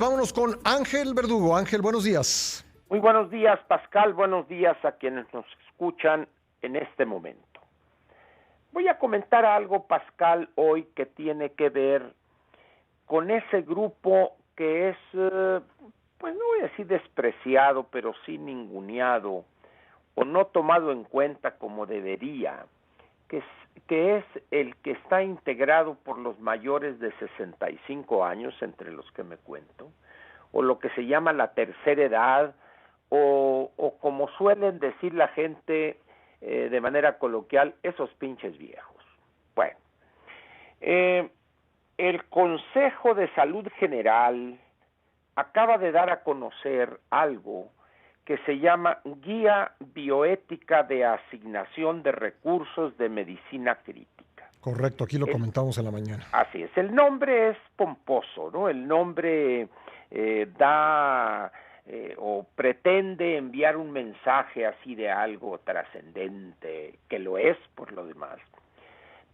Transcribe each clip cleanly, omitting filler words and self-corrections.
Vámonos con Ángel Verdugo. Ángel, buenos días. Muy buenos días, Pascal. Buenos días a quienes nos escuchan en este momento. Voy a comentar algo, Pascal, hoy que tiene que ver con ese grupo que es, pues no voy a decir despreciado, pero sí ninguneado o no tomado en cuenta como debería, que es el que está integrado por los mayores de 65 años, entre los que me cuento, o lo que se llama la tercera edad, o como suelen decir la gente de manera coloquial, esos pinches viejos. Bueno, el Consejo de Salud General acaba de dar a conocer algo que se llama Guía Bioética de Asignación de Recursos de Medicina Crítica. Correcto, aquí lo comentamos en la mañana. Así es, el nombre es pomposo, ¿no? El nombre da o pretende enviar un mensaje así de algo trascendente, que lo es por lo demás,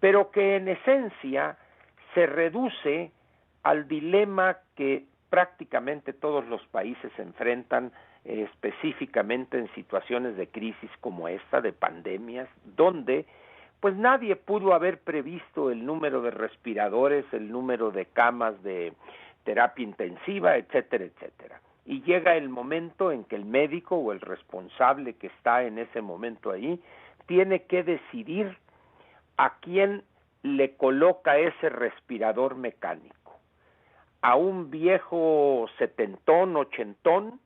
pero que en esencia se reduce al dilema que prácticamente todos los países enfrentan, específicamente en situaciones de crisis como esta, de pandemias, donde pues nadie pudo haber previsto el número de respiradores, el número de camas de terapia intensiva, etcétera, etcétera. Y llega el momento en que el médico o el responsable que está en ese momento ahí tiene que decidir a quién le coloca ese respirador mecánico. A un viejo setentón, ochentón,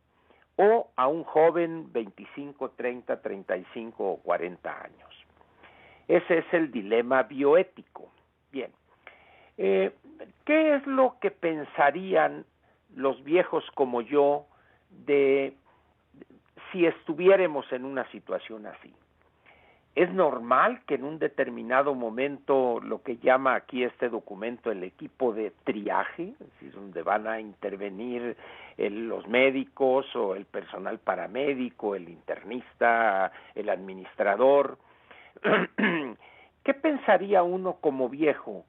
o a un joven 25, 30, 35 o 40 años. Ese es el dilema bioético. Bien, ¿qué es lo que pensarían los viejos como yo de si estuviéramos en una situación así? Es normal que en un determinado momento, lo que llama aquí este documento el equipo de triaje, es decir, donde van a intervenir los médicos o el personal paramédico, el internista, el administrador. ¿Qué pensaría uno como viejo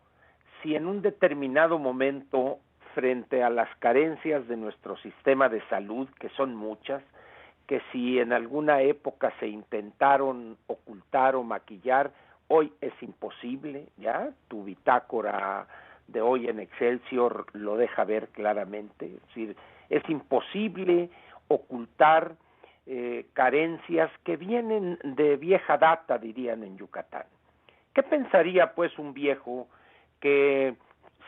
si en un determinado momento, frente a las carencias de nuestro sistema de salud, que son muchas, que si en alguna época se intentaron ocultar o maquillar, hoy es imposible, ¿ya? Tu bitácora de hoy en Excelsior lo deja ver claramente, es decir, es imposible ocultar carencias que vienen de vieja data, dirían en Yucatán. ¿Qué pensaría pues un viejo que,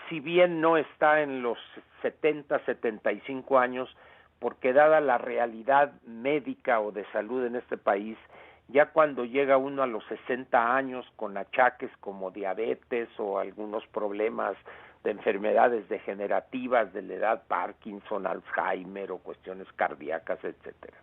si bien no está en los 70, 75 años, porque dada la realidad médica o de salud en este país, ya cuando llega uno a los 60 años con achaques como diabetes o algunos problemas de enfermedades degenerativas de la edad, Parkinson, Alzheimer o cuestiones cardíacas, etcétera?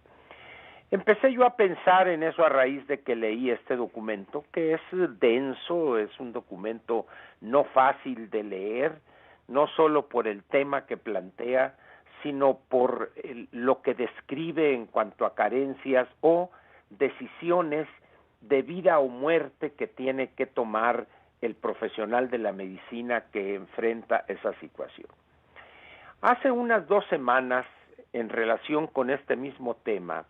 Empecé yo a pensar en eso a raíz de que leí este documento, que es denso, es un documento no fácil de leer, no solo por el tema que plantea, sino por lo que describe en cuanto a carencias o decisiones de vida o muerte que tiene que tomar el profesional de la medicina que enfrenta esa situación. Hace unas 2 semanas, en relación con este mismo tema,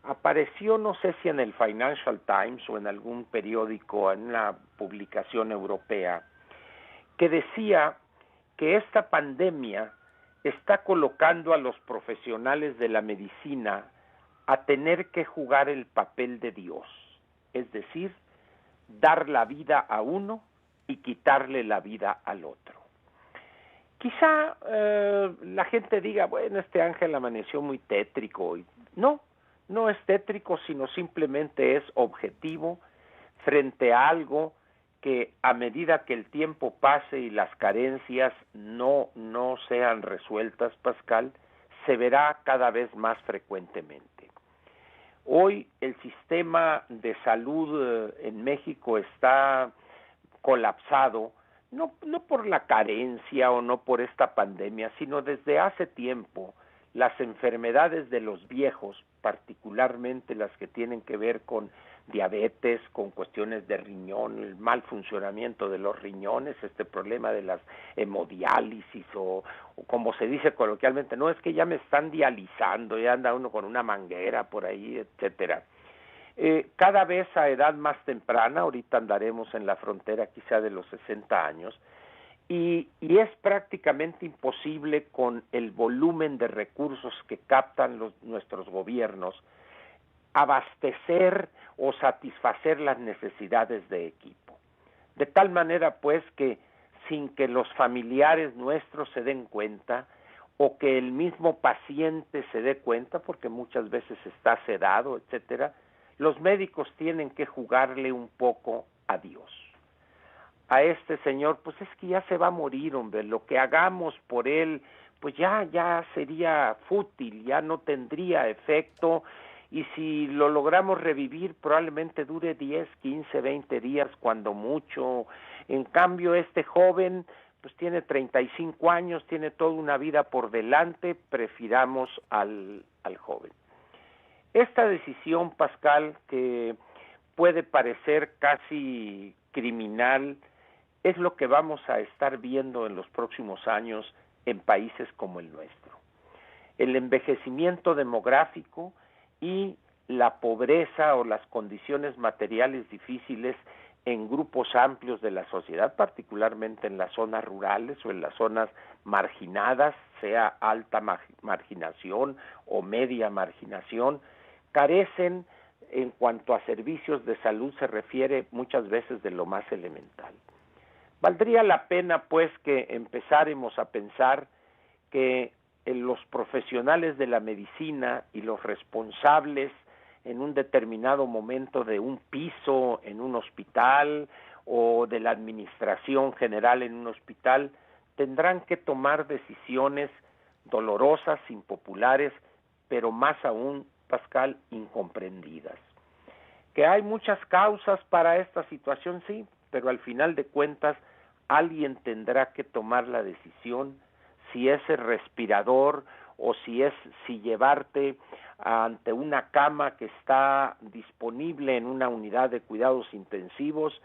apareció, no sé si en el Financial Times o en algún periódico, en una publicación europea, que decía que esta pandemia está colocando a los profesionales de la medicina a tener que jugar el papel de Dios, es decir, dar la vida a uno y quitarle la vida al otro. Quizá la gente diga, bueno, este Ángel amaneció muy tétrico. No es tétrico, sino simplemente es objetivo frente a algo que a medida que el tiempo pase y las carencias no sean resueltas, Pascal, se verá cada vez más frecuentemente. Hoy el sistema de salud en México está colapsado, no por la carencia o no por esta pandemia, sino desde hace tiempo. Las enfermedades de los viejos, particularmente las que tienen que ver con diabetes, con cuestiones de riñón, el mal funcionamiento de los riñones, este problema de las hemodiálisis o o como se dice coloquialmente, no, es que ya me están dializando, ya anda uno con una manguera por ahí, etcétera. Cada vez a edad más temprana, ahorita andaremos en la frontera quizá de los 60 años, y es prácticamente imposible con el volumen de recursos que captan nuestros gobiernos abastecer o satisfacer las necesidades de equipo. De tal manera, pues, que sin que los familiares nuestros se den cuenta o que el mismo paciente se dé cuenta, porque muchas veces está sedado, etcétera, los médicos tienen que jugarle un poco a Dios. A este señor, pues es que ya se va a morir, hombre, lo que hagamos por él, pues ya sería fútil, ya no tendría efecto, y si lo logramos revivir probablemente dure 10, 15, 20 días cuando mucho. En cambio este joven pues tiene 35 años, tiene toda una vida por delante, prefiramos al joven. Esta decisión, Pascal, que puede parecer casi criminal, es lo que vamos a estar viendo en los próximos años en países como el nuestro. El envejecimiento demográfico y la pobreza o las condiciones materiales difíciles en grupos amplios de la sociedad, particularmente en las zonas rurales o en las zonas marginadas, sea alta marginación o media marginación, carecen en cuanto a servicios de salud se refiere muchas veces de lo más elemental. Valdría la pena, pues, que empezáramos a pensar que los profesionales de la medicina y los responsables en un determinado momento de un piso en un hospital o de la administración general en un hospital tendrán que tomar decisiones dolorosas, impopulares, pero más aún, Pascal, incomprendidas. Que hay muchas causas para esta situación, sí, pero al final de cuentas alguien tendrá que tomar la decisión si es el respirador o si llevarte ante una cama que está disponible en una unidad de cuidados intensivos,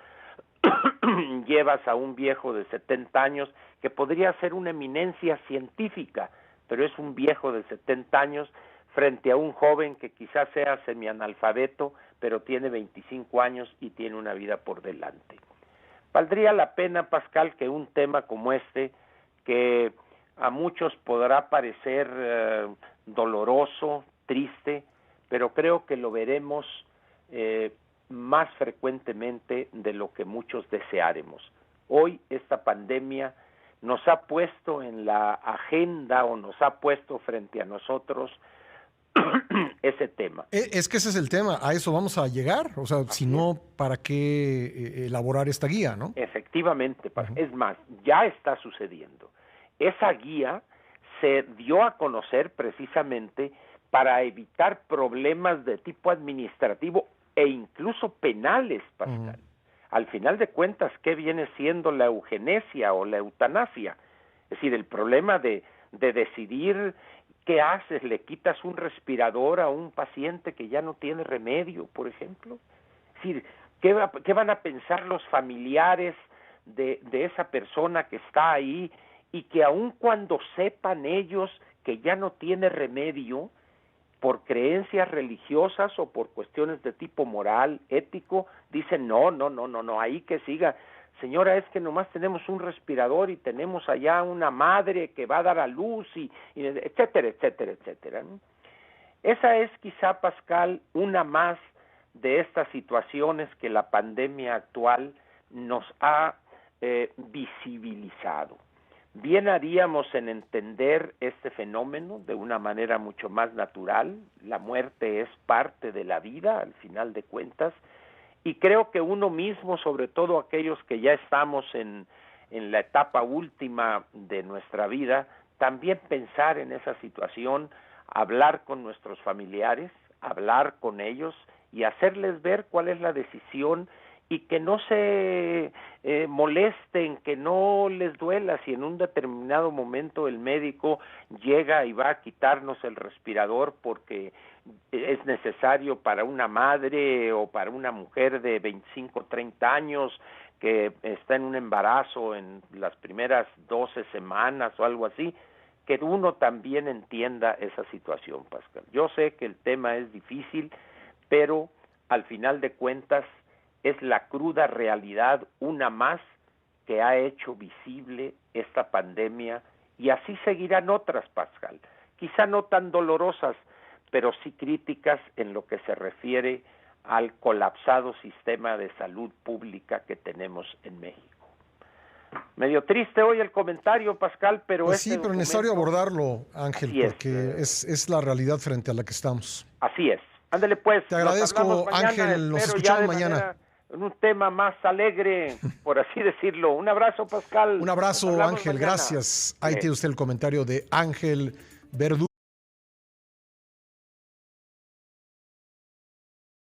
llevas a un viejo de 70 años que podría ser una eminencia científica, pero es un viejo de 70 años frente a un joven que quizás sea semianalfabeto, pero tiene 25 años y tiene una vida por delante. Valdría la pena, Pascal, que un tema como este, que a muchos podrá parecer doloroso, triste, pero creo que lo veremos más frecuentemente de lo que muchos desearemos. Hoy esta pandemia nos ha puesto en la agenda o nos ha puesto frente a nosotros ese tema. Es que ese es el tema, a eso vamos a llegar, o sea, si no, ¿para qué elaborar esta guía, no? Efectivamente, es más, ya está sucediendo. Esa guía se dio a conocer precisamente para evitar problemas de tipo administrativo e incluso penales, Pascal. Al final de cuentas, ¿qué viene siendo la eugenesia o la eutanasia? Es decir, el problema de decidir qué haces, le quitas un respirador a un paciente que ya no tiene remedio, por ejemplo. Es decir, ¿qué van a pensar los familiares de esa persona que está ahí y que aun cuando sepan ellos que ya no tiene remedio, por creencias religiosas o por cuestiones de tipo moral, ético, dicen no, ahí que siga. Señora, es que nomás tenemos un respirador y tenemos allá una madre que va a dar a luz y etcétera, etcétera, etcétera, ¿no? Esa es quizá, Pascal, una más de estas situaciones que la pandemia actual nos ha visibilizado. Bien haríamos en entender este fenómeno de una manera mucho más natural. La muerte es parte de la vida, al final de cuentas, y creo que uno mismo, sobre todo aquellos que ya estamos en la etapa última de nuestra vida, también pensar en esa situación, hablar con nuestros familiares, hablar con ellos y hacerles ver cuál es la decisión y que no se molesten, que no les duela si en un determinado momento el médico llega y va a quitarnos el respirador porque es necesario para una madre o para una mujer de 25, 30 años que está en un embarazo en las primeras 12 semanas o algo así. que uno también entienda esa situación, Pascal. Yo sé que el tema es difícil, pero al final de cuentas es la cruda realidad, una más, que ha hecho visible esta pandemia, y así seguirán otras, Pascal. Quizá no tan dolorosas, pero sí críticas en lo que se refiere al colapsado sistema de salud pública que tenemos en México. Medio triste hoy el comentario, Pascal, pero pues sí, pero necesario abordarlo, Ángel, porque es la realidad frente a la que estamos. Así es. Ándale pues. Te agradezco, Ángel, nos escuchamos mañana. En un tema más alegre, por así decirlo. Un abrazo, Pascal. Un abrazo, Ángel, gracias. Ahí tiene usted el comentario de Ángel Verdugo.